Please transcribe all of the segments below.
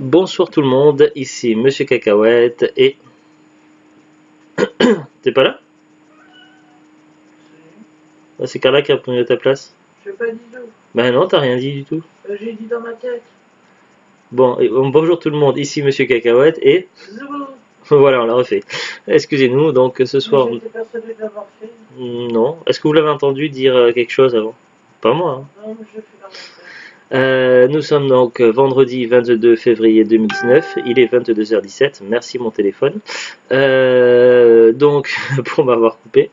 Bonsoir tout le monde, ici Monsieur Cacahuète et... T'es pas là? Ah, c'est Carla qui a répondu à ta place. Je n'ai pas dit d'où. Bah non, t'as rien dit du tout. J'ai dit dans ma tête. Bon, bonjour tout le monde, ici Monsieur Cacahuète et... Zoulou. Voilà, on l'a refait. Excusez-nous, donc ce soir... Mais j'étais persuadé de l'avoir fait. Non. Est-ce que vous l'avez entendu dire quelque chose avant? Pas moi, hein. Non, mais je le fais dans ma tête. Nous sommes donc vendredi 22 février 2019, il est 22h17, merci mon téléphone. Donc, pour m'avoir coupé.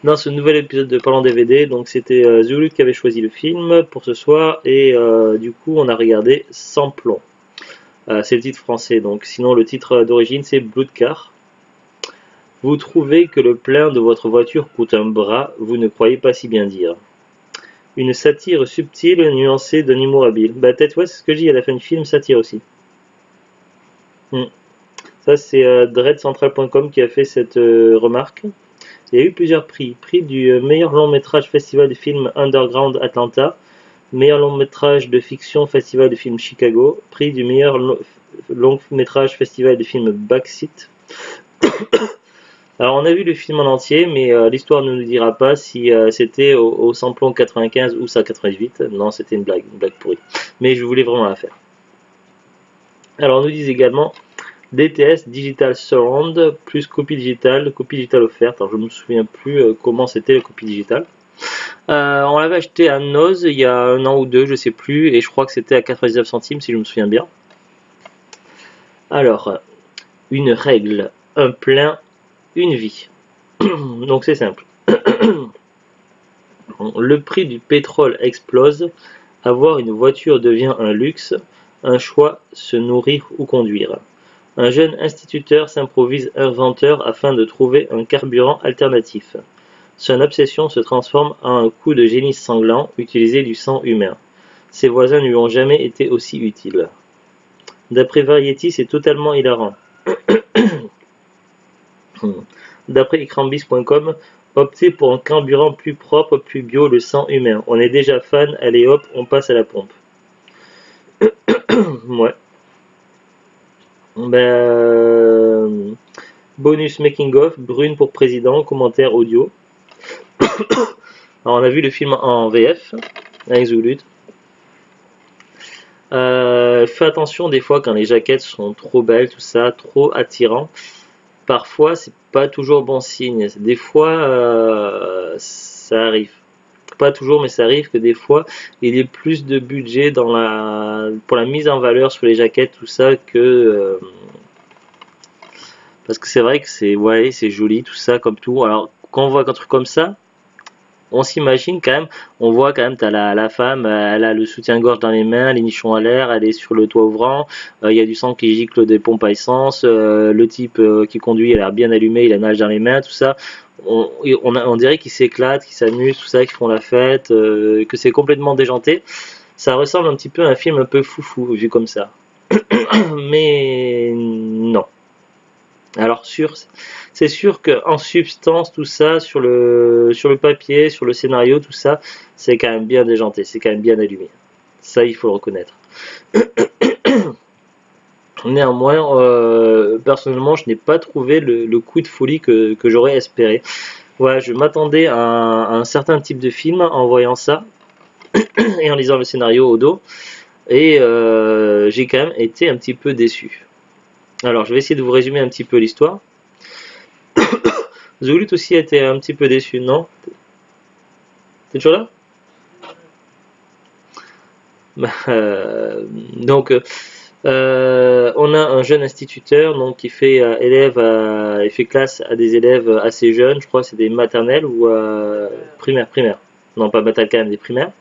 Dans ce nouvel épisode de Parlons DVD, donc c'était Zulu qui avait choisi le film pour ce soir et du coup on a regardé Sans plomb. C'est le titre français, donc sinon le titre d'origine c'est Blue Car. Vous trouvez que le plein de votre voiture coûte un bras, vous ne croyez pas si bien dire. Une satire subtile, nuancée d'un humour habile. Bah peut-être ouais, c'est ce que je dis à la fin du film, satire aussi. Ça c'est dreadcentral.com qui a fait cette remarque. Il y a eu plusieurs prix. Prix du meilleur long métrage festival de film Underground Atlanta, meilleur long métrage de fiction festival de film Chicago, prix du meilleur long métrage festival de film Backseat. Alors on a vu le film en entier, mais l'histoire ne nous dira pas si c'était au samplon 95 ou ça 98. Non, c'était une blague pourrie. Mais je voulais vraiment la faire. Alors on nous dit également DTS Digital Surround plus copie digitale offerte. Alors je ne me souviens plus comment c'était la copie digitale. On l'avait acheté à Noz il y a un an ou deux, je sais plus, et je crois que c'était à 99 centimes si je me souviens bien. Alors, une règle, un plein, une vie. Donc c'est simple. Le prix du pétrole explose, avoir une voiture devient un luxe, un choix, se nourrir ou conduire. Un jeune instituteur s'improvise inventeur afin de trouver un carburant alternatif. Son obsession se transforme en un coup de génie sanglant, utiliser du sang humain. Ses voisins ne lui ont jamais été aussi utiles. D'après Variety, c'est totalement hilarant. D'après écranbis.com, optez pour un carburant plus propre, plus bio, le sang humain. On est déjà fan, allez hop, on passe à la pompe. Ouais. Bonus making of, Brune pour président, commentaire audio. Alors on a vu le film en VF avec Zoulut. Fais attention des fois quand les jaquettes sont trop belles, tout ça, trop attirant. Parfois c'est pas toujours bon signe. Des fois ça arrive. Pas toujours, mais ça arrive que des fois il y ait plus de budget pour la mise en valeur sur les jaquettes, tout ça, que parce que c'est vrai que c'est joli, tout ça, comme tout. Alors quand on voit un truc comme ça, on s'imagine quand même, on voit quand même, t'as la femme, elle a le soutien-gorge dans les mains, les nichons à l'air, elle est sur le toit ouvrant, il y a du sang qui gicle des pompes à essence, le type qui conduit, il a l'air bien allumé, il a nage dans les mains, tout ça. On dirait qu'ils s'éclatent, qu'ils s'amusent, tout ça, qu'ils font la fête, que c'est complètement déjanté. Ça ressemble un petit peu à un film un peu foufou, vu comme ça. Mais non. Alors c'est sûr qu'en substance, tout ça, sur le papier, sur le scénario, tout ça, c'est quand même bien déjanté, c'est quand même bien allumé. Ça, il faut le reconnaître. Néanmoins, personnellement, je n'ai pas trouvé le coup de folie que j'aurais espéré. Voilà, je m'attendais à un certain type de film en voyant ça et en lisant le scénario au dos, et j'ai quand même été un petit peu déçu. Alors, je vais essayer de vous résumer un petit peu l'histoire. Zoulut aussi a été un petit peu déçu, non? T'es toujours là? Donc, on a un jeune instituteur donc, qui fait il fait classe à des élèves assez jeunes, je crois que c'est des maternelles ou primaires. Non, pas maternelles, des primaires.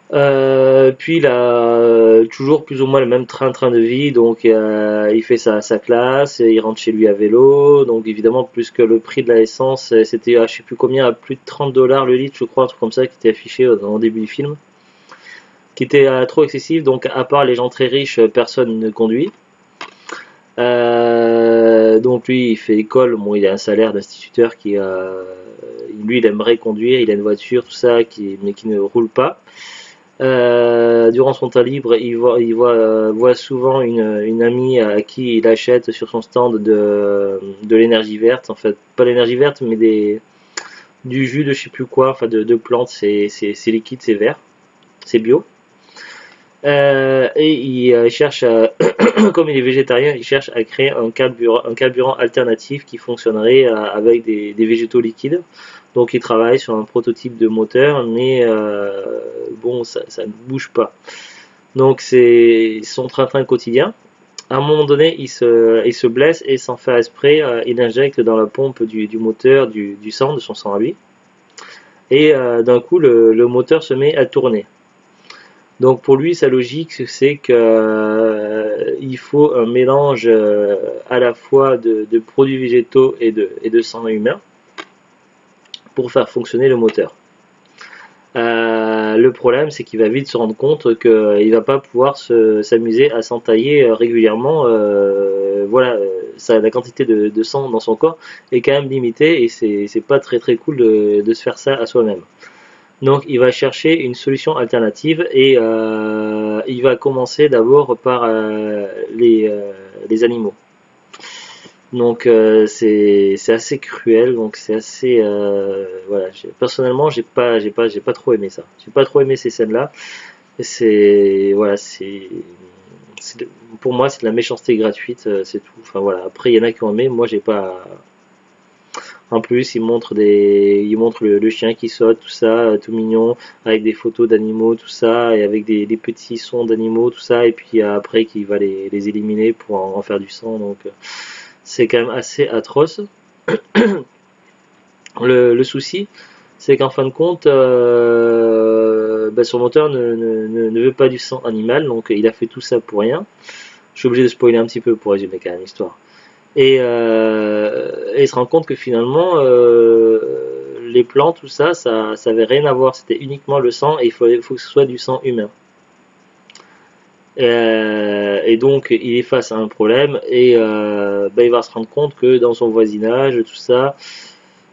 Puis il a toujours plus ou moins le même train de vie, donc il fait sa classe, et il rentre chez lui à vélo, donc évidemment plus que le prix de la essence, c'était je sais plus combien, à plus de 30 dollars le litre, je crois, un truc comme ça qui était affiché au début du film, qui était trop excessif, donc à part les gens très riches, personne ne conduit. Donc lui il fait école, bon il a un salaire d'instituteur lui il aimerait conduire, il a une voiture, tout ça, mais qui ne roule pas. Durant son temps libre, voit souvent une amie à qui il achète sur son stand de l'énergie verte, en fait, pas l'énergie verte, mais du jus de je sais plus quoi, enfin de plantes, c'est liquide, c'est vert, c'est bio. Et il cherche à, comme il est végétarien, il cherche à créer un carburant alternatif qui fonctionnerait avec des végétaux liquides. Donc il travaille sur un prototype de moteur, mais bon, ça ne bouge pas. Donc c'est son train-train quotidien. À un moment donné, il se blesse et sans faire exprès, il injecte dans la pompe du moteur du sang, de son sang à lui. Et d'un coup, le moteur se met à tourner. Donc pour lui, sa logique, c'est que il faut un mélange à la fois de produits végétaux et de sang humain pour faire fonctionner le moteur. Le problème, c'est qu'il va vite se rendre compte qu'il ne va pas pouvoir s'amuser à s'entailler régulièrement. Voilà, la quantité de sang dans son corps est quand même limitée et c'est pas très très cool de se faire ça à soi-même. Donc il va chercher une solution alternative et il va commencer d'abord par les animaux. Donc c'est assez cruel, donc c'est assez voilà. Personnellement, j'ai pas trop aimé ça. J'ai pas trop aimé ces scènes-là. C'est voilà, pour moi c'est de la méchanceté gratuite, c'est tout. Enfin voilà. Après il y en a qui ont aimé, moi j'ai pas. En plus, il montre le chien qui saute, tout ça, tout mignon, avec des photos d'animaux, tout ça, et avec des petits sons d'animaux, tout ça, et puis après qu'il va les éliminer pour en faire du sang. Donc c'est quand même assez atroce. Le souci, c'est qu'en fin de compte, son moteur ne veut pas du sang animal, donc il a fait tout ça pour rien. Je suis obligé de spoiler un petit peu pour résumer quand même l'histoire. Et il se rend compte que finalement, les plants, tout ça, ça avait rien à voir. C'était uniquement le sang et faut que ce soit du sang humain. Et donc, il est face à un problème et il va se rendre compte que dans son voisinage, tout ça,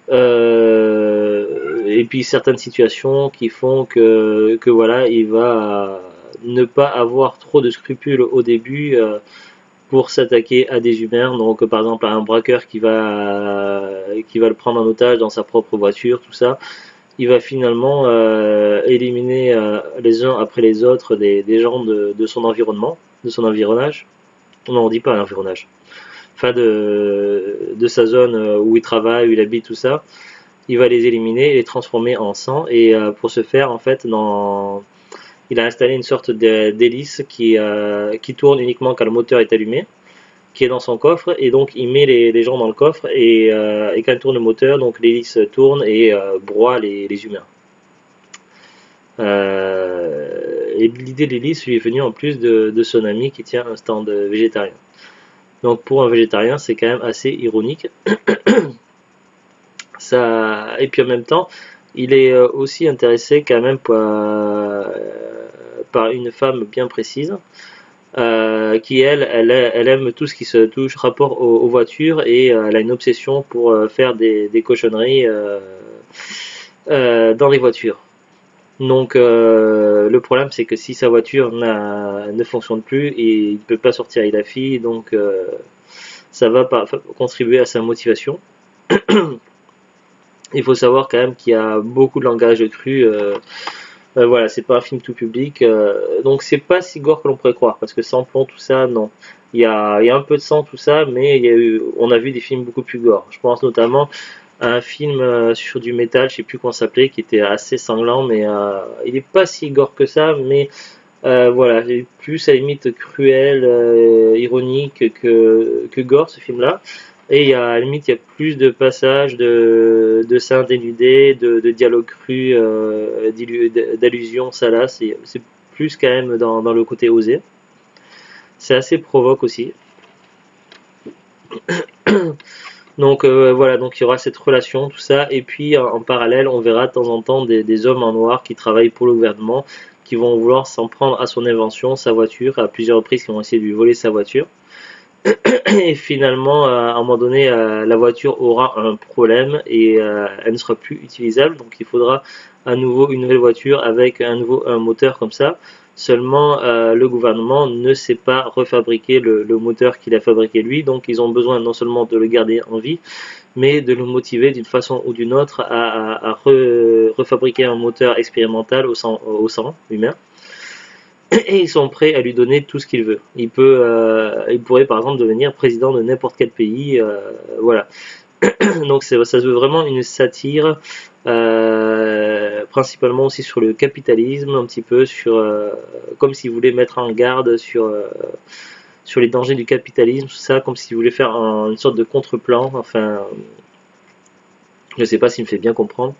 et puis certaines situations qui font que voilà, il va ne pas avoir trop de scrupules au début pour s'attaquer à des humains. Donc par exemple à un braqueur qui va le prendre en otage dans sa propre voiture, tout ça. Il va finalement éliminer les uns après les autres des gens de son environnement, de son environnage. Non, on dit pas l'environnage. Enfin de sa zone où il travaille, où il habite, tout ça. Il va les éliminer et les transformer en sang. Et pour ce faire, en fait, il a installé une sorte d'hélice qui tourne uniquement quand le moteur est allumé, qui est dans son coffre, et donc il met les gens dans le coffre, et quand il tourne le moteur, donc l'hélice tourne et broie les humains. Et l'idée de l'hélice lui est venue en plus de son ami qui tient un stand végétarien. Donc pour un végétarien, c'est quand même assez ironique. Ça, et puis en même temps, il est aussi intéressé quand même par une femme bien précise, qui elle aime tout ce qui se touche rapport aux voitures et elle a une obsession pour faire des cochonneries dans les voitures. Donc le problème c'est que si sa voiture ne fonctionne plus et il ne peut pas sortir avec la fille, donc ça va contribuer à sa motivation. Il faut savoir quand même qu'il y a beaucoup de langage cru. Voilà, c'est pas un film tout public, donc c'est pas si gore que l'on pourrait croire, parce que sans plomb, tout ça, non. Il y a un peu de sang, tout ça, mais on a vu des films beaucoup plus gore. Je pense notamment à un film sur du métal, je sais plus comment ça s'appelait, qui était assez sanglant, mais il est pas si gore que ça, mais voilà, plus à la limite cruel, ironique que gore, ce film-là. Et à la limite, il y a plus de passages de seins dénudés, de dialogues crus, d'allusions salaces. C'est plus quand même dans le côté osé. C'est assez provoque aussi. Donc voilà, donc il y aura cette relation, tout ça. Et puis en parallèle, on verra de temps en temps des hommes en noir qui travaillent pour le gouvernement, qui vont vouloir s'en prendre à son invention, sa voiture, à plusieurs reprises, qui vont essayer de lui voler sa voiture. Et finalement, à un moment donné, la voiture aura un problème et elle ne sera plus utilisable. Donc il faudra à nouveau une nouvelle voiture avec un moteur comme ça. Seulement, le gouvernement ne sait pas refabriquer le moteur qu'il a fabriqué lui. Donc ils ont besoin non seulement de le garder en vie, mais de le motiver d'une façon ou d'une autre à refabriquer un moteur expérimental au sang humain. Et ils sont prêts à lui donner tout ce qu'il veut. Il pourrait par exemple devenir président de n'importe quel pays, voilà. Donc ça se veut vraiment une satire, principalement aussi sur le capitalisme, un petit peu sur, comme s'il voulait mettre en garde sur les dangers du capitalisme, tout ça, comme s'il voulait faire une sorte de contre-plan. Enfin, je sais pas s'il me fait bien comprendre,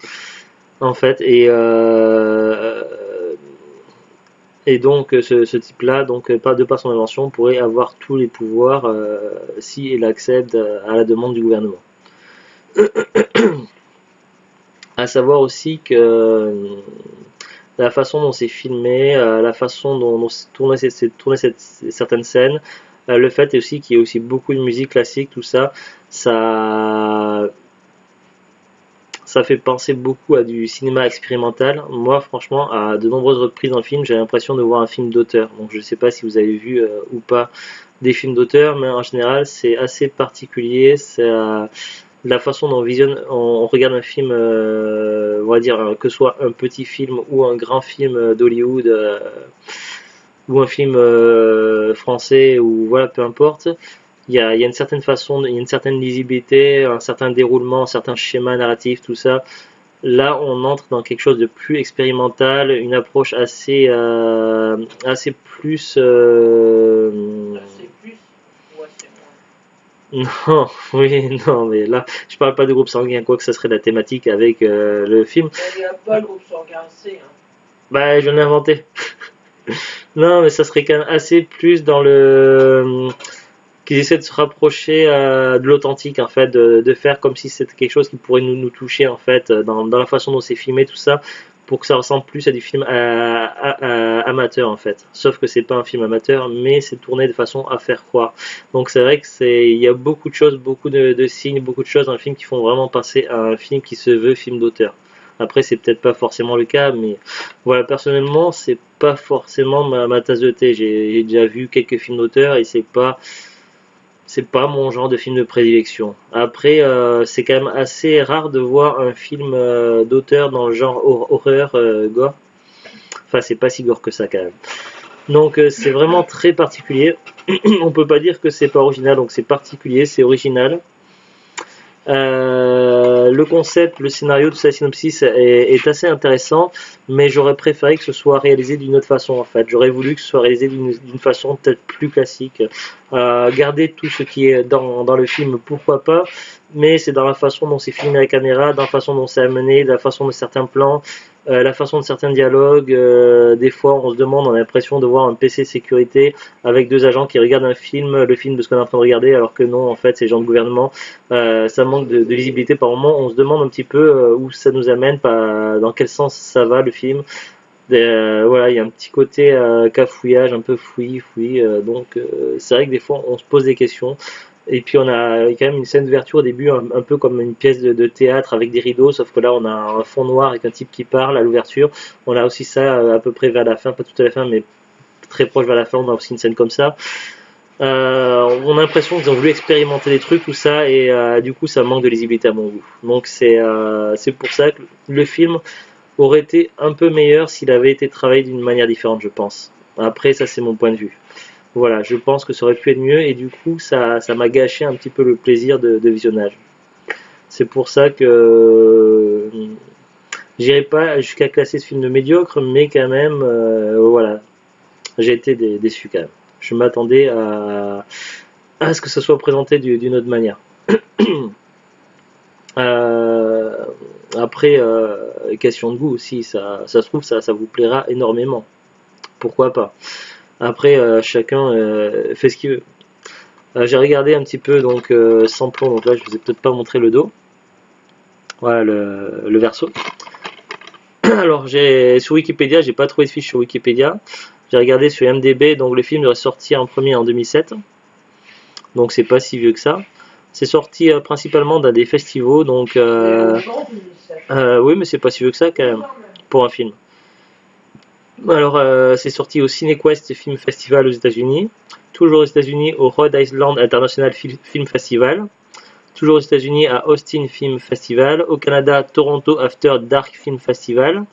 en fait. Et donc ce type-là, donc pas de par son invention, pourrait avoir tous les pouvoirs si il accède à la demande du gouvernement. À savoir aussi que la façon dont c'est filmé, la façon dont c'est tourné, certaines scènes, le fait aussi qu'il y ait aussi beaucoup de musique classique, tout ça, ça fait penser beaucoup à du cinéma expérimental. Moi, franchement, à de nombreuses reprises dans le film, j'ai l'impression de voir un film d'auteur. Donc, je ne sais pas si vous avez vu ou pas des films d'auteur, mais en général, c'est assez particulier. C'est la façon dont on regarde un film, on va dire que ce soit un petit film ou un grand film d'Hollywood ou un film français ou voilà, peu importe. Il y a une certaine façon, il y a une certaine lisibilité, un certain déroulement, un certain schéma narratif, tout ça. Là, on entre dans quelque chose de plus expérimental, une approche assez plus. C'est plus ou assez moins? Non, oui, non, mais là, je parle pas de groupe sanguin, quoi que ça serait la thématique avec le film. Il n'y a pas le groupe sanguin C. Hein. Bah, j'en ai inventé. Non, mais ça serait quand même assez plus dans le qu'ils essaient de se rapprocher de l'authentique en fait, de faire comme si c'était quelque chose qui pourrait nous toucher en fait, dans la façon dont c'est filmé tout ça, pour que ça ressemble plus à du film amateur en fait. Sauf que c'est pas un film amateur, mais c'est tourné de façon à faire croire. Donc c'est vrai que il y a beaucoup de choses, beaucoup de signes, beaucoup de choses dans le film qui font vraiment passer à un film qui se veut film d'auteur. Après, c'est peut-être pas forcément le cas, mais voilà, personnellement, c'est pas forcément ma tasse de thé. J'ai déjà vu quelques films d'auteur et c'est pas mon genre de film de prédilection. Après, c'est quand même assez rare de voir un film d'auteur dans le genre horreur, gore. Enfin, c'est pas si gore que ça quand même. Donc, c'est vraiment très particulier. On peut pas dire que c'est pas original, donc c'est particulier, c'est original. Le concept, le scénario, tout ça, la synopsis est assez intéressant, mais j'aurais préféré que ce soit réalisé d'une autre façon en fait. J'aurais voulu que ce soit réalisé d'une façon peut-être plus classique. Garder tout ce qui est dans le film, pourquoi pas, mais c'est dans la façon dont c'est filmé à la caméra, dans la façon dont c'est amené, dans la façon de certains plans, la façon de certains dialogues. Des fois, on se demande, on a l'impression de voir un PC sécurité avec deux agents qui regardent le film de ce qu'on est en train de regarder, alors que non, en fait, c'est les gens de gouvernement. Ça manque de visibilité par moment. On se demande un petit peu où ça nous amène, dans quel sens ça va le film. Voilà, il y a un petit côté cafouillage, un peu fouillis. Donc c'est vrai que des fois on se pose des questions. Et puis on a quand même une scène d'ouverture au début, un peu comme une pièce de théâtre avec des rideaux, sauf que là on a un fond noir avec un type qui parle à l'ouverture. On a aussi ça à peu près vers la fin, pas tout à la fin, mais très proche vers la fin, on a aussi une scène comme ça. On a l'impression qu'ils ont voulu expérimenter des trucs, tout ça, et du coup ça manque de lisibilité à mon goût. Donc c'est pour ça que le film aurait été un peu meilleur s'il avait été travaillé d'une manière différente, je pense. Après, ça c'est mon point de vue. Voilà, je pense que ça aurait pu être mieux et du coup ça m'a gâché un petit peu le plaisir de visionnage. C'est pour ça que j'irai pas jusqu'à classer ce film de médiocre, mais quand même, voilà, j'ai été déçu quand même. Je m'attendais à ce que ça soit présenté d'une autre manière. Après, question de goût aussi, ça se trouve, ça vous plaira énormément. Pourquoi pas. Après, chacun fait ce qu'il veut. J'ai regardé un petit peu, donc sans plan, donc là je vous ai peut-être pas montré le dos. Voilà le verso. Alors, sur Wikipédia, j'ai pas trouvé de fiche sur Wikipédia. J'ai regardé sur IMDb, donc le film devrait sortir en premier en 2007. donc c'est pas si vieux que ça. C'est sorti principalement dans des festivals, donc oui, mais c'est pas si vieux que ça quand même pour un film. Alors, c'est sorti au Cinequest Film Festival aux États-Unis, toujours aux États-Unis au Rhode Island International Film Festival, toujours aux États-Unis à Austin Film Festival, au Canada Toronto After Dark Film Festival.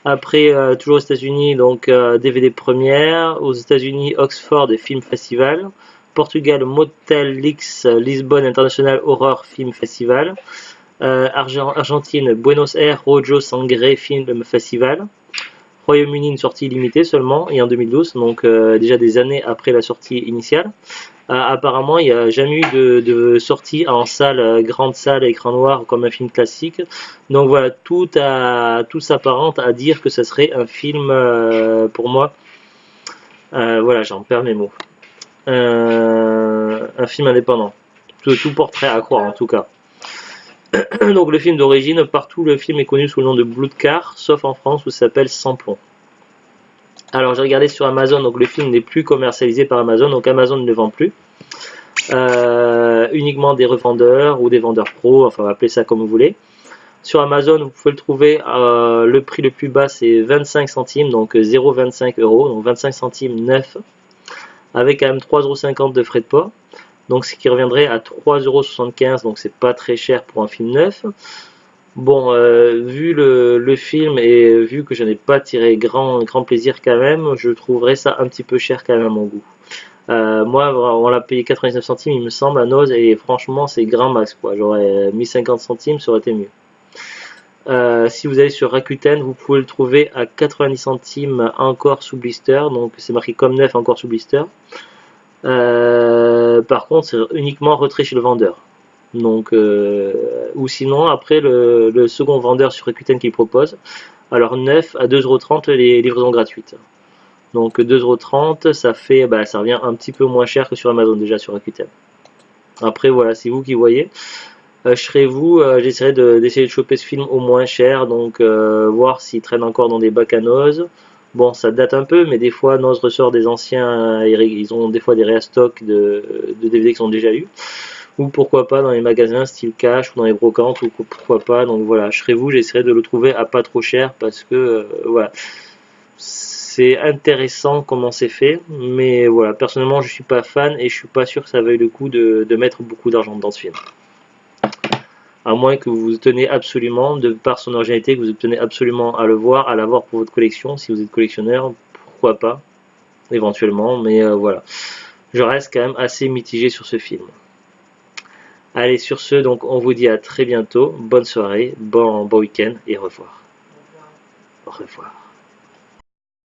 Après, toujours aux États-Unis, donc DVD première, aux États-Unis Oxford Film Festival, Portugal Motel X Lisbonne International Horror Film Festival, Argentine Buenos Aires Rojo Sangre Film Festival. Royaume-Uni, une sortie limitée seulement, et en 2012, donc déjà des années après la sortie initiale. Apparemment, il n'y a jamais eu de sortie en salle, grande salle, écran noir, comme un film classique. Donc voilà, tout s'apparente à dire que ce serait un film, pour moi, voilà, j'en perds mes mots. Un film indépendant. Tout porterait à croire, en tout cas. Donc le film d'origine, partout le film est connu sous le nom de Blood Car, sauf en France où ça s'appelle Sans plomb. Alors j'ai regardé sur Amazon, donc le film n'est plus commercialisé par Amazon, donc Amazon ne le vend plus. Uniquement des revendeurs ou des vendeurs pro, enfin appelez ça comme vous voulez. Sur Amazon, vous pouvez le trouver, le prix le plus bas c'est 25 centimes, donc 0,25 €, donc 25 centimes neuf, avec quand même 3,50 € de frais de port. Donc ce qui reviendrait à 3,75 €, donc c'est pas très cher pour un film neuf. Bon, vu le film et vu que je n'ai pas tiré grand plaisir quand même, je trouverais ça un petit peu cher quand même à mon goût. Moi, on l'a payé 99 centimes, il me semble, à Noz, et franchement c'est grand max quoi. J'aurais mis 50 centimes, ça aurait été mieux. Si vous allez sur Rakuten, vous pouvez le trouver à 90 centimes encore sous blister, donc c'est marqué comme neuf encore sous blister. Par contre, c'est uniquement retrait chez le vendeur. Donc, ou sinon, après le second vendeur sur Rakuten qui propose, alors 9 à 2,30 € les livraisons gratuites. Donc 2,30 €, ça fait, ça revient un petit peu moins cher que sur Amazon déjà sur Rakuten. Après, voilà, c'est vous qui voyez. Je serai vous, j'essaierai d'essayer de choper ce film au moins cher, donc voir s'il traîne encore dans des bacs à Noz. Bon, ça date un peu, mais des fois, Noz ressort des anciens, ils ont des fois des réastocks de DVD qu'ils ont déjà eu. Ou pourquoi pas dans les magasins style Cash ou dans les brocantes, ou pourquoi pas. Donc voilà, je serai vous, j'essaierai de le trouver à pas trop cher parce que voilà, c'est intéressant comment c'est fait, mais voilà, personnellement je suis pas fan et je suis pas sûr que ça vaille le coup de mettre beaucoup d'argent dans ce film. À moins que vous tenez absolument, de par son originalité, que vous tenez absolument à le voir, à l'avoir pour votre collection. Si vous êtes collectionneur, pourquoi pas, éventuellement, mais voilà. Je reste quand même assez mitigé sur ce film. Allez, sur ce, donc on vous dit à très bientôt, bonne soirée, bon week-end et au revoir. Au revoir.